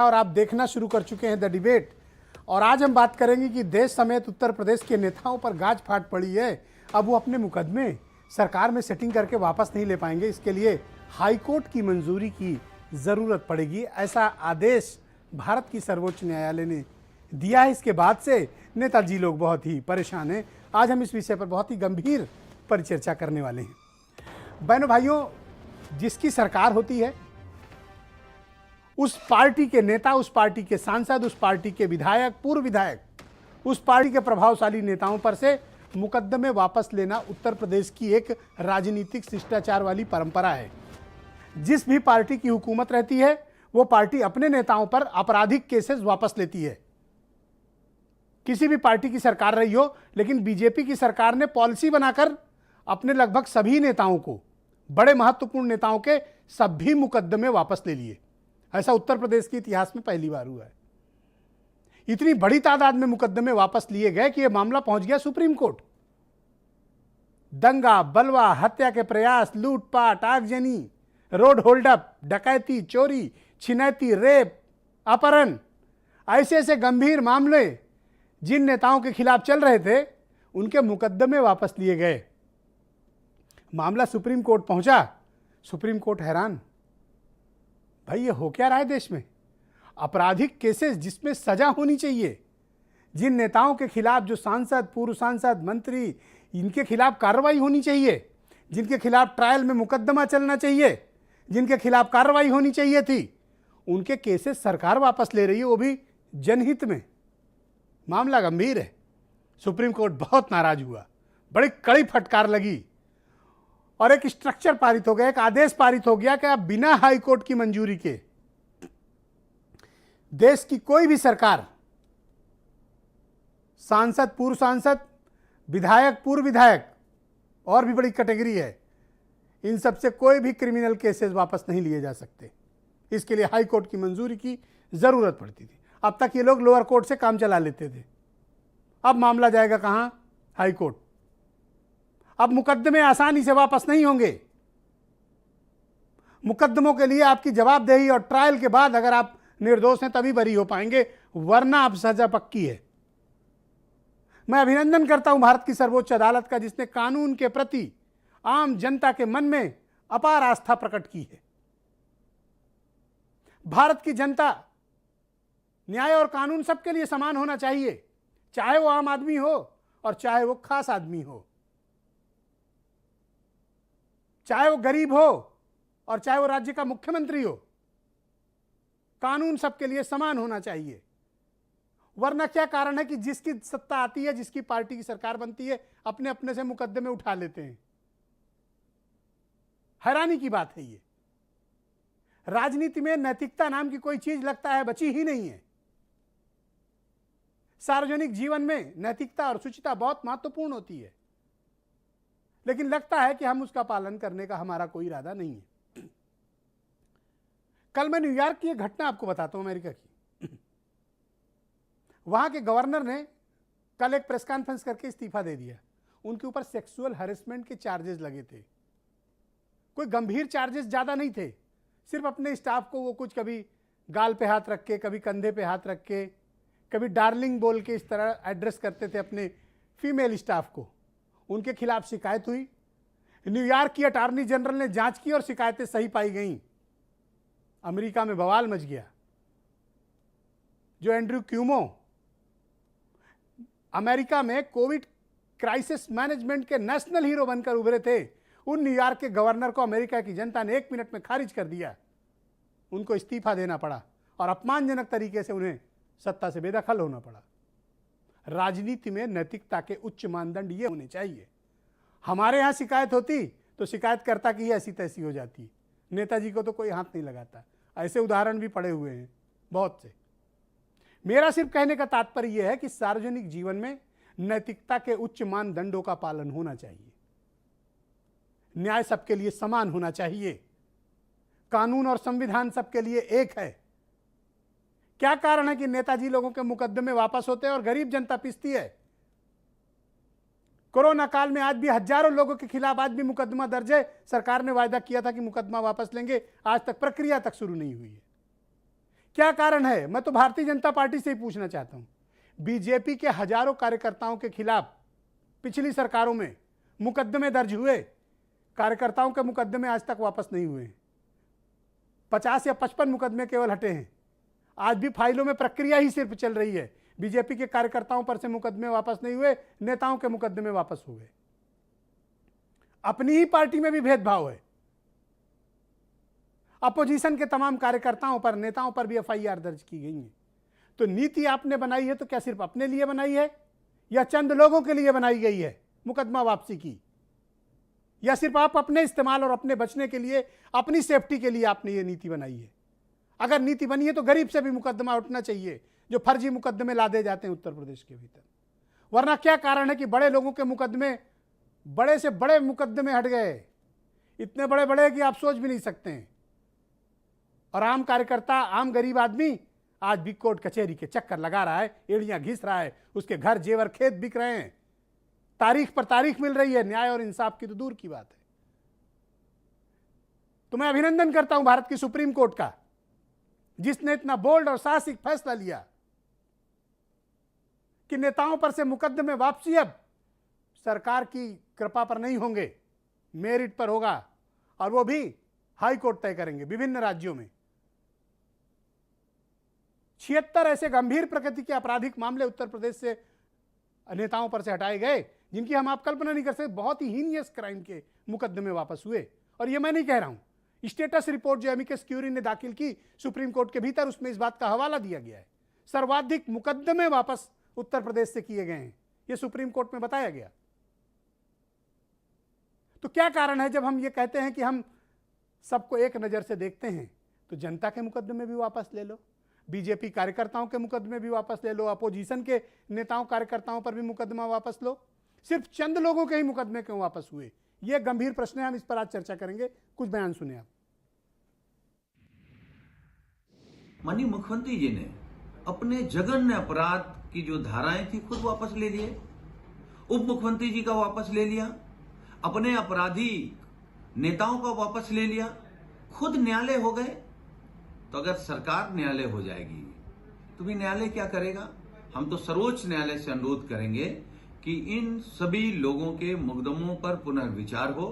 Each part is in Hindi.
और आप देखना शुरू कर चुके हैं द डिबेट। और आज हम बात करेंगे कि देश समेत उत्तर प्रदेश के नेताओं पर गाज फाट पड़ी है। अब वो अपने मुकदमे सरकार में सेटिंग करके वापस नहीं ले पाएंगे। इसके लिए हाईकोर्ट की मंजूरी की ज़रूरत पड़ेगी, ऐसा आदेश भारत की सर्वोच्च न्यायालय ने दिया है। इसके बाद से नेताजी लोग बहुत ही परेशान हैं। आज हम इस विषय पर बहुत ही गंभीर परिचर्चा करने वाले हैं। बहनों भाइयों, जिसकी सरकार होती है उस पार्टी के नेता, उस पार्टी के सांसद, उस पार्टी के विधायक, पूर्व विधायक, उस पार्टी के प्रभावशाली नेताओं पर से मुकदमे वापस लेना उत्तर प्रदेश की एक राजनीतिक शिष्टाचार वाली परंपरा है। जिस भी पार्टी की हुकूमत रहती है वो पार्टी अपने नेताओं पर आपराधिक केसेस वापस लेती है। किसी भी पार्टी की सरकार रही हो, लेकिन बीजेपी की सरकार ने पॉलिसी बनाकर अपने लगभग सभी नेताओं को, बड़े महत्वपूर्ण नेताओं के सभी मुकदमे वापस ले लिए। ऐसा उत्तर प्रदेश के इतिहास में पहली बार हुआ है। इतनी बड़ी तादाद में मुकदमे वापस लिए गए कि यह मामला पहुंच गया सुप्रीम कोर्ट। दंगा, बलवा, हत्या के प्रयास, लूटपाट, आगजनी, रोड होल्डअप, डकैती, चोरी, छिनैती, रेप, अपहरण, ऐसे ऐसे गंभीर मामले जिन नेताओं के खिलाफ चल रहे थे उनके मुकदमे वापस लिए गए। मामला सुप्रीम कोर्ट पहुंचा। सुप्रीम कोर्ट हैरान, भाई ये हो क्या रहा है देश में। आपराधिक केसेस जिसमें सजा होनी चाहिए, जिन नेताओं के खिलाफ, जो सांसद, पूर्व सांसद, मंत्री, इनके खिलाफ कार्रवाई होनी चाहिए, जिनके खिलाफ ट्रायल में मुकदमा चलना चाहिए, जिनके खिलाफ कार्रवाई होनी चाहिए थी, उनके केसेस सरकार वापस ले रही है, वो भी जनहित में। मामला गंभीर है। सुप्रीम कोर्ट बहुत नाराज हुआ, बड़ी कड़ी फटकार लगी और एक स्ट्रक्चर पारित हो गया, एक आदेश पारित हो गया कि आप बिना हाई कोर्ट की मंजूरी के देश की कोई भी सरकार, सांसद, पूर्व सांसद, विधायक, पूर्व विधायक, और भी बड़ी कैटेगरी है, इन सबसे कोई भी क्रिमिनल केसेस वापस नहीं लिए जा सकते। इसके लिए हाई कोर्ट की मंजूरी की जरूरत पड़ती थी। अब तक ये लोग लोअर कोर्ट से काम चला लेते थे। अब मामला जाएगा कहां? High court. अब मुकदमे आसानी से वापस नहीं होंगे। मुकदमों के लिए आपकी जवाबदेही और ट्रायल के बाद अगर आप निर्दोष हैं तभी बरी हो पाएंगे, वरना आप सजा पक्की है। मैं अभिनंदन करता हूं भारत की सर्वोच्च अदालत का, जिसने कानून के प्रति आम जनता के मन में अपार आस्था प्रकट की है। भारत की जनता, न्याय और कानून सबके लिए समान होना चाहिए, चाहे वो आम आदमी हो और चाहे वो खास आदमी हो, चाहे वो गरीब हो और चाहे वो राज्य का मुख्यमंत्री हो। कानून सबके लिए समान होना चाहिए। वरना क्या कारण है कि जिसकी सत्ता आती है, जिसकी पार्टी की सरकार बनती है, अपने अपने से मुकदमे उठा लेते हैं। हैरानी की बात है ये। राजनीति में नैतिकता नाम की कोई चीज लगता है बची ही नहीं है। सार्वजनिक जीवन में नैतिकता और शुचिता बहुत महत्वपूर्ण होती है, लेकिन लगता है कि हम उसका पालन करने का हमारा कोई इरादा नहीं है। कल मैं न्यूयॉर्क की एक घटना आपको बताता हूं, अमेरिका की। वहां के गवर्नर ने कल एक प्रेस कॉन्फ्रेंस करके इस्तीफा दे दिया। उनके ऊपर सेक्सुअल हैरेसमेंट के चार्जेस लगे थे। कोई गंभीर चार्जेस ज्यादा नहीं थे, सिर्फ अपने स्टाफ को वो कुछ कभी गाल पे हाथ रख के, कभी कंधे पे हाथ रख के, कभी डार्लिंग बोल के इस तरह एड्रेस करते थे अपने फीमेल स्टाफ को। उनके खिलाफ शिकायत हुई। न्यूयॉर्क की अटॉर्नी जनरल ने जांच की और शिकायतें सही पाई गईं। अमेरिका में बवाल मच गया। जो एंड्रयू क्यूमो अमेरिका में कोविड क्राइसिस मैनेजमेंट के नेशनल हीरो बनकर उभरे थे, उन न्यूयॉर्क के गवर्नर को अमेरिका की जनता ने 1 मिनट में खारिज कर दिया। उनको इस्तीफा देना पड़ा और अपमानजनक तरीके से उन्हें सत्ता से बेदखल होना पड़ा। राजनीति में नैतिकता के उच्च मानदंड ये होने चाहिए। हमारे यहां शिकायत होती तो शिकायतकर्ता की ही ऐसी तैसी हो जाती। नेताजी को तो कोई हाथ नहीं लगाता। ऐसे उदाहरण भी पड़े हुए हैं बहुत से। मेरा सिर्फ कहने का तात्पर्य यह है कि सार्वजनिक जीवन में नैतिकता के उच्च मानदंडों का पालन होना चाहिए। न्याय सबके लिए समान होना चाहिए। कानून और संविधान सबके लिए एक है। क्या कारण है कि नेताजी लोगों के मुकदमे वापस होते हैं और गरीब जनता पिसती है? कोरोना काल में आज भी हजारों लोगों के खिलाफ आज भी मुकदमा दर्ज है। सरकार ने वायदा किया था कि मुकदमा वापस लेंगे, आज तक प्रक्रिया तक शुरू नहीं हुई है। क्या कारण है? मैं तो भारतीय जनता पार्टी से ही पूछना चाहता हूं। बीजेपी के हजारों कार्यकर्ताओं के खिलाफ पिछली सरकारों में मुकदमे दर्ज हुए, कार्यकर्ताओं के मुकदमे आज तक वापस नहीं हुए हैं। 50 या 55 मुकदमे केवल हटे हैं। आज भी फाइलों में प्रक्रिया ही सिर्फ चल रही है। बीजेपी के कार्यकर्ताओं पर से मुकदमे वापस नहीं हुए, नेताओं के मुकदमे वापस हो गए। अपनी ही पार्टी में भी भेदभाव है। अपोजिशन के तमाम कार्यकर्ताओं पर, नेताओं पर भी एफआईआर दर्ज की गई है। तो नीति आपने बनाई है तो क्या सिर्फ अपने लिए बनाई है या चंद लोगों के लिए बनाई गई है मुकदमा वापसी की, या सिर्फ आप अपने इस्तेमाल और अपने बचने के लिए, अपनी सेफ्टी के लिए आपने ये नीति बनाई है? अगर नीति बनी है तो गरीब से भी मुकदमा उठना चाहिए जो फर्जी मुकदमे लादे जाते हैं उत्तर प्रदेश के भीतर। वरना क्या कारण है कि बड़े लोगों के मुकदमे, बड़े से बड़े मुकदमे हट गए, इतने बड़े बड़े कि आप सोच भी नहीं सकते हैं। और आम कार्यकर्ता, आम गरीब आदमी आज भी कोर्ट कचहरी के चक्कर लगा रहा है, एड़ियां घिस रहा है, उसके घर जेवर खेत बिक रहे हैं, तारीख पर तारीख मिल रही है, न्याय और इंसाफ की तो दूर की बात है। तो मैं अभिनंदन करता हूं भारत की सुप्रीम कोर्ट का, जिसने इतना बोल्ड और साहसिक फैसला लिया कि नेताओं पर से मुकदमे वापसी अब सरकार की कृपा पर नहीं होंगे, मेरिट पर होगा, और वो भी हाई कोर्ट तय करेंगे। विभिन्न राज्यों में 76 ऐसे गंभीर प्रकृति के आपराधिक मामले उत्तर प्रदेश से नेताओं पर से हटाए गए, जिनकी हम आप कल्पना नहीं कर सकते। बहुत ही हीनियस क्राइम के मुकदमे वापस हुए। और ये मैं नहीं कह रहा हूं, स्टेटस रिपोर्ट जो एमिकस क्यूरी ने दाखिल की सुप्रीम कोर्ट के भीतर, उसमें इस बात का हवाला दिया गया है। सर्वाधिक मुकदमे वापस उत्तर प्रदेश से किए गए हैं, यह सुप्रीम कोर्ट में बताया गया। तो क्या कारण है जब हम ये कहते हैं कि हम सबको एक नजर से देखते हैं, तो जनता के मुकदमे भी वापस ले लो, बीजेपी कार्यकर्ताओं के मुकदमे भी वापस ले लो, अपोजिशन के नेताओं कार्यकर्ताओं पर भी मुकदमा वापस लो, सिर्फ चंद लोगों के ही मुकदमे क्यों वापस हुए? यह गंभीर प्रश्न है, हम इस पर आज चर्चा करेंगे। कुछ बयान सुने आप। माननीय मुख्यमंत्री जी ने अपने जघन्य अपराध की जो धाराएं थी खुद वापस ले लिए, उप मुख्यमंत्री जी का वापस ले लिया, अपने अपराधी नेताओं का वापस ले लिया, खुद न्यायालय हो गए। तो अगर सरकार न्यायालय हो जाएगी तो भी न्यायालय क्या करेगा? हम तो सर्वोच्च न्यायालय से अनुरोध करेंगे कि इन सभी लोगों के मुकदमों पर पुनर्विचार हो।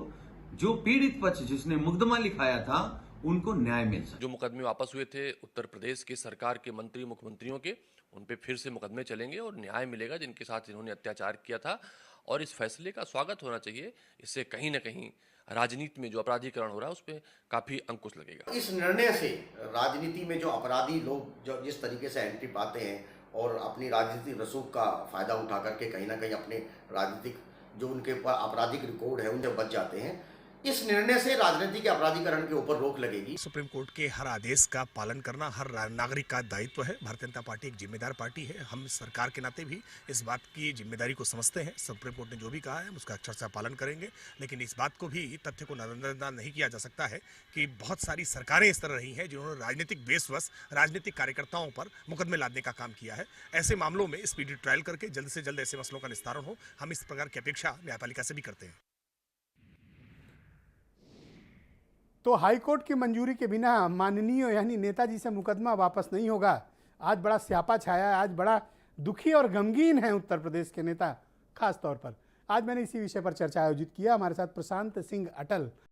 जो पीड़ित पक्ष जिसने मुकदमा लिखाया था उनको न्याय मिल सके। जो मुकदमे वापस हुए थे उत्तर प्रदेश के सरकार के मंत्री मुख्यमंत्रियों के, उन पे फिर से मुकदमे चलेंगे और न्याय मिलेगा जिनके साथ इन्होंने अत्याचार किया था। और इस फैसले का स्वागत होना चाहिए। इससे कहीं ना कहीं राजनीति में जो अपराधीकरण हो रहा है उस पर काफी अंकुश लगेगा। इस निर्णय से राजनीति में जो अपराधी लोग जो जिस तरीके से एंट्री पाते हैं और अपनी राजनीतिक रसूख का फायदा उठा करके कहीं ना कहीं अपने राजनीतिक जो उनके ऊपर आपराधिक रिकॉर्ड है उनसे बच जाते हैं, इस निर्णय से राजनीति के अपराधीकरण के ऊपर रोक लगेगी। सुप्रीम कोर्ट के हर आदेश का पालन करना हर नागरिक का दायित्व है। भारतीय जनता पार्टी एक जिम्मेदार पार्टी है। हम सरकार के नाते भी इस बात की जिम्मेदारी को समझते हैं। सुप्रीम कोर्ट ने जो भी कहा है उसका अक्षरशः पालन करेंगे। लेकिन इस बात को भी, तथ्य को नजरअंदाज नहीं किया जा सकता है कि बहुत सारी सरकारें इस तरह रही हैं जिन्होंने राजनीतिक बेसवश राजनीतिक कार्यकर्ताओं पर मुकदमे लादने का काम किया है। ऐसे मामलों में स्पीडी ट्रायल करके जल्द से जल्द ऐसे मसलों का निस्तारण हो, हम इस प्रकार की अपेक्षा न्यायपालिका से भी करते हैं। तो हाईकोर्ट की मंजूरी के बिना माननीय यानी नेताजी से मुकदमा वापस नहीं होगा। आज बड़ा स्यापा छाया है, आज बड़ा दुखी और गमगीन है उत्तर प्रदेश के नेता खास तौर पर। आज मैंने इसी विषय पर चर्चा आयोजित किया। हमारे साथ प्रशांत सिंह अटल